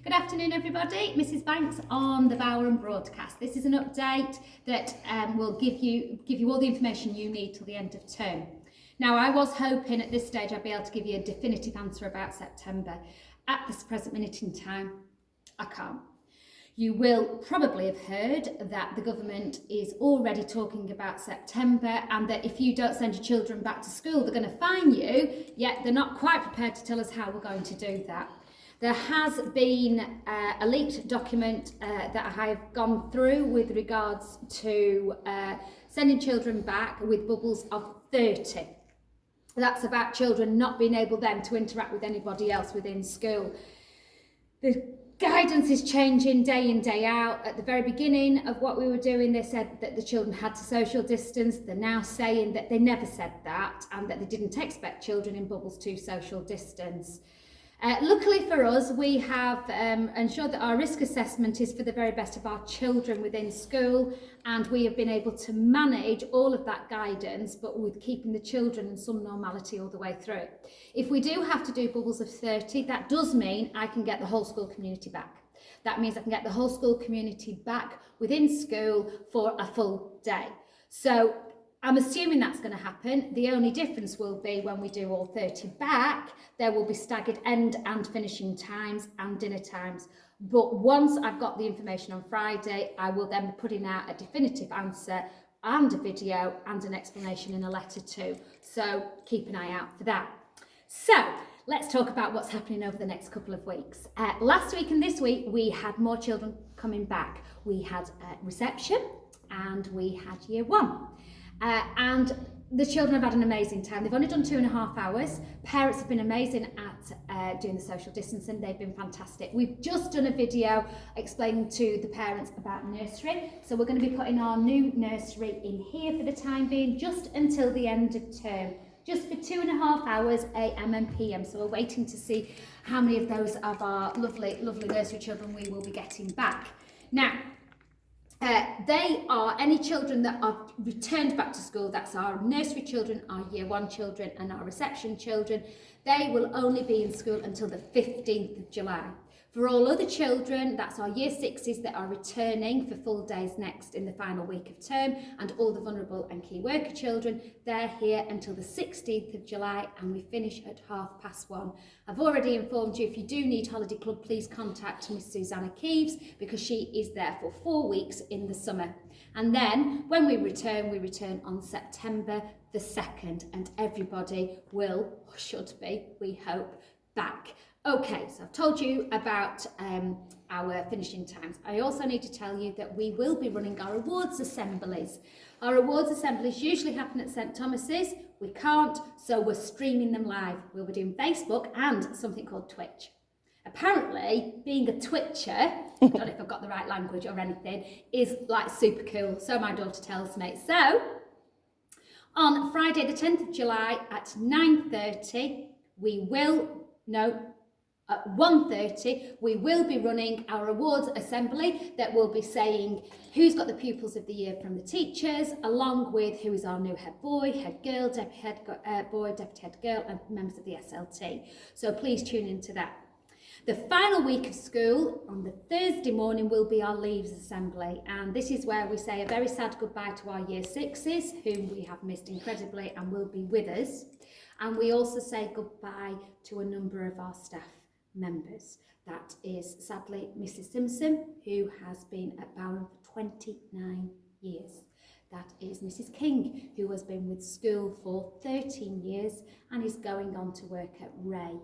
Good afternoon, everybody. Mrs. Banks on the Bowerham Broadcast. This is an update that will give you all the information you need till the end of term. Now, I was hoping at this stage I'd be able to give you a definitive answer about September. At this present minute in time, I can't. You will probably have heard that the government is already talking about September, and that if you don't send your children back to school, they're going to fine you, yet they're not quite prepared to tell us how we're going to do that. There has been a leaked document that I have gone through with regards to sending children back with bubbles of 30. That's about children not being able then to interact with anybody else within school. The guidance is changing day in, day out. At the very beginning of what we were doing, they said that the children had to social distance. They're now saying that they never said that and that they didn't expect children in bubbles to social distance. Luckily for us, we have ensured that our risk assessment is for the very best of our children within school, and we have been able to manage all of that guidance, but with keeping the children in some normality all the way through. If we do have to do bubbles of 30, that does mean I can get the whole school community back. That means I can get the whole school community back within school for a full day. So I'm assuming that's going to happen. The only difference will be when we do all 30 back, there will be staggered end and finishing times and dinner times. But once I've got the information on Friday, I will then be putting out a definitive answer and a video and an explanation in a letter too. So keep an eye out for that. So let's talk about what's happening over the next couple of weeks. Last week and this week, we had more children coming back. We had reception and we had year one. And the children have had an amazing time. They've only done 2.5 hours. Parents have been amazing at doing the social distancing. They've been fantastic. We've just done a video explaining to the parents about nursery. So we're going to be putting our new nursery in here for the time being, just until the end of term. Just for 2.5 hours, AM and PM. So we're waiting to see how many of those of our lovely, lovely nursery children we will be getting back. Now, they are any children that are returned back to school. That's our nursery children, our year one children and our reception children. They will only be in school until the 15th of July. For all other children, that's our year sixes that are returning for full days next in the final week of term, and all the vulnerable and key worker children, they're here until the 16th of July and we finish at 1:30. I've already informed you, if you do need Holiday Club, please contact Miss Susanna Keeves, because she is there for 4 weeks in the summer. And then when we return on September the 2nd, and everybody will, or should be, we hope, back. Okay, so I've told you about our finishing times. I also need to tell you that we will be running our awards assemblies. Our awards assemblies usually happen at St Thomas's. We can't, so we're streaming them live. We'll be doing Facebook and something called Twitch. Apparently, being a Twitcher, I don't know if I've got the right language or anything, is like super cool. So my daughter tells me. So on Friday the 10th of July at 9:30, at 1:30, we will be running our awards assembly that will be saying who's got the pupils of the year from the teachers, along with who is our new head boy, head girl, deputy head boy, deputy head girl, and members of the SLT. So please tune into that. The final week of school on the Thursday morning will be our leaves assembly, and this is where we say a very sad goodbye to our year sixes, whom we have missed incredibly and will be with us. And we also say goodbye to a number of our staff members. That is sadly Mrs. Simpson, who has been at Bowerham for 29 years. That is Mrs. King, who has been with school for 13 years and is going on to work at Ray.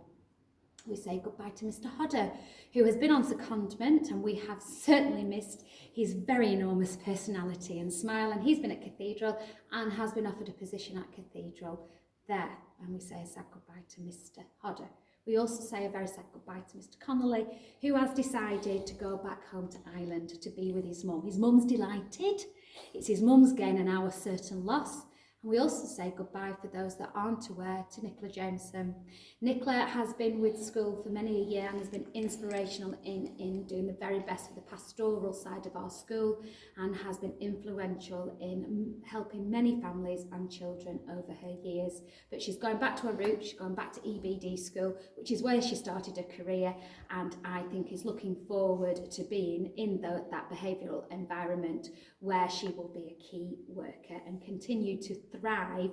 We say goodbye to Mr. Hodder, who has been on secondment, and we have certainly missed his very enormous personality and smile, and he's been at Cathedral and has been offered a position at Cathedral there, and we say a sad goodbye to Mr. Hodder. We also say a very sad goodbye to Mr. Connolly, who has decided to go back home to Ireland to be with his mum. His mum's delighted. It's his mum's gain and our certain loss, And we also say goodbye, for those that aren't aware, to Nicola Jameson. Nicola has been with school for many a year and has been inspirational in doing the very best for the pastoral side of our school, and has been influential in helping many families and children over her years. But she's going back to her roots, she's going back to EBD school, which is where she started her career, and I think is looking forward to being in that behavioural environment where she will be a key worker and continue to thrive,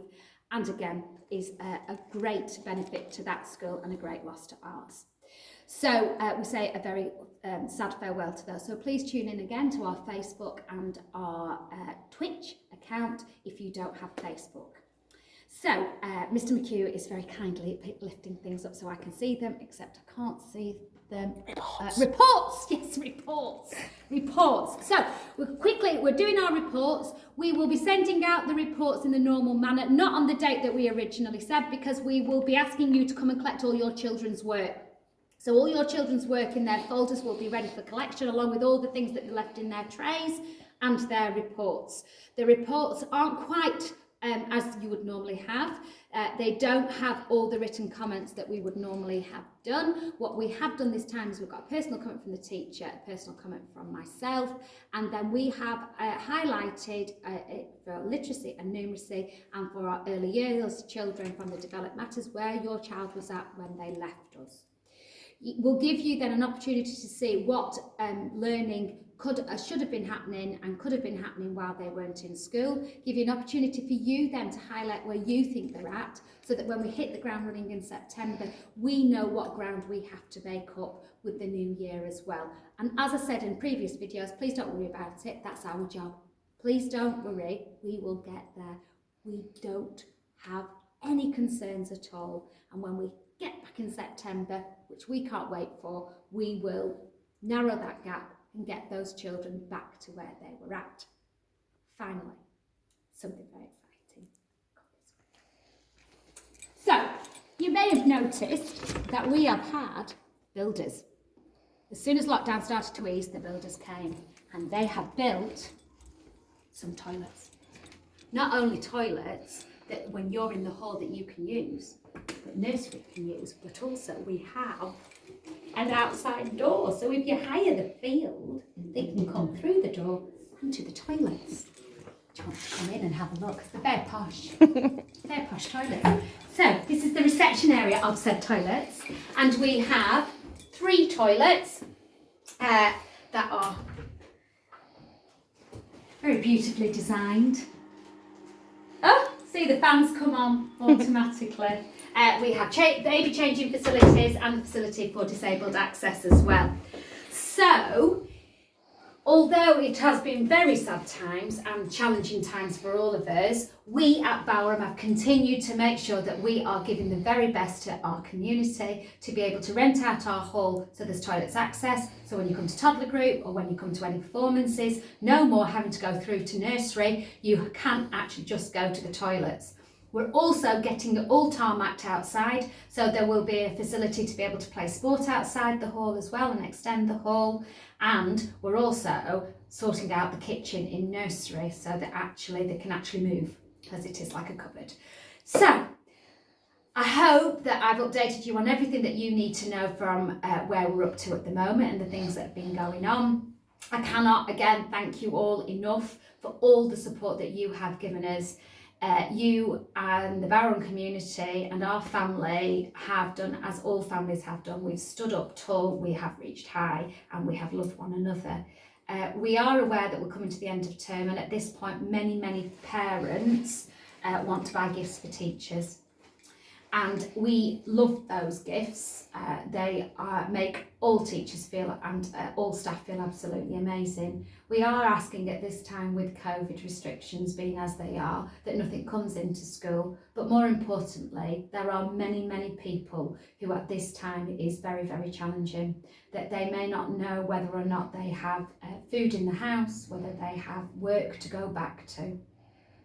and again is a great benefit to that school and a great loss to ours. So we say a very sad farewell to those. So please tune in again to our Facebook and our Twitch account if you don't have Facebook. So Mr. McHugh is very kindly lifting things up so I can see them, except I can't see them. Reports, yes, reports. So we're doing our reports. We will be sending out the reports in the normal manner, not on the date that we originally said, because we will be asking you to come and collect all your children's work. So all your children's work in their folders will be ready for collection, along with all the things that they left in their trays and their reports. The reports aren't quite as you would normally have. They don't have all the written comments that we would normally have done. What we have done this time is we've got a personal comment from the teacher, a personal comment from myself, and then we have highlighted for literacy and numeracy and for our early years children from the developed matters where your child was at when they left us. We'll give you then an opportunity to see what learning should have been happening and could have been happening while they weren't in school. Give you an opportunity for you then to highlight where you think they're at, so that when we hit the ground running in September, we know what ground we have to make up with the new year as well. And as I said in previous videos, please don't worry about it. That's our job. Please don't worry. We will get there. We don't have any concerns at all. And when we get back in September, which we can't wait for, we will narrow that gap and get those children back to where they were at. Finally, something very exciting. So, you may have noticed that we have had builders. As soon as lockdown started to ease, the builders came and they have built some toilets. Not only toilets that when you're in the hall that you can use, that nursery can use, but also we have an outside door, so if you hire the field, they can come through the door onto the toilets. Do you want to come in and have a look? They're very posh. Very posh toilets. So this is the reception area of said toilets, and we have 3 toilets that are very beautifully designed. Oh, see the fans come on automatically. We have baby changing facilities and the facility for disabled access as well. So, although it has been very sad times and challenging times for all of us, we at Bowerham have continued to make sure that we are giving the very best to our community to be able to rent out our hall so there's toilets access. So when you come to toddler group or when you come to any performances, no more having to go through to nursery, you can actually just go to the toilets. We're also getting it all tarmacked outside, so there will be a facility to be able to play sport outside the hall as well and extend the hall. And we're also sorting out the kitchen in nursery so that actually they can actually move, because it is like a cupboard. So I hope that I've updated you on everything that you need to know from where we're up to at the moment and the things that have been going on. I cannot again thank you all enough for all the support that you have given us. You and the Bowerham community and our family have done as all families have done. We've stood up tall, we have reached high, and we have loved one another. We are aware that we're coming to the end of term, and at this point many parents want to buy gifts for teachers. And we love those gifts. They make all teachers feel and all staff feel absolutely amazing. We are asking at this time, with COVID restrictions being as they are, that nothing comes into school. But more importantly, there are many people who at this time it is very challenging, that they may not know whether or not they have food in the house, whether they have work to go back to.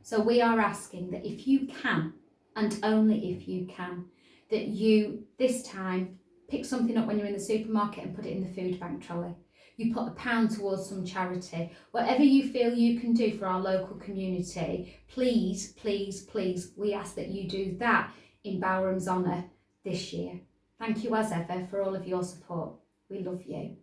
So we are asking that if you can, and only if you can, that you this time pick something up when you're in the supermarket and put it in the food bank trolley. you put £1 towards some charity. Whatever you feel you can do for our local community, please, please, please, we ask that you do that in Bowerham's honour this year. Thank you as ever for all of your support. We love you.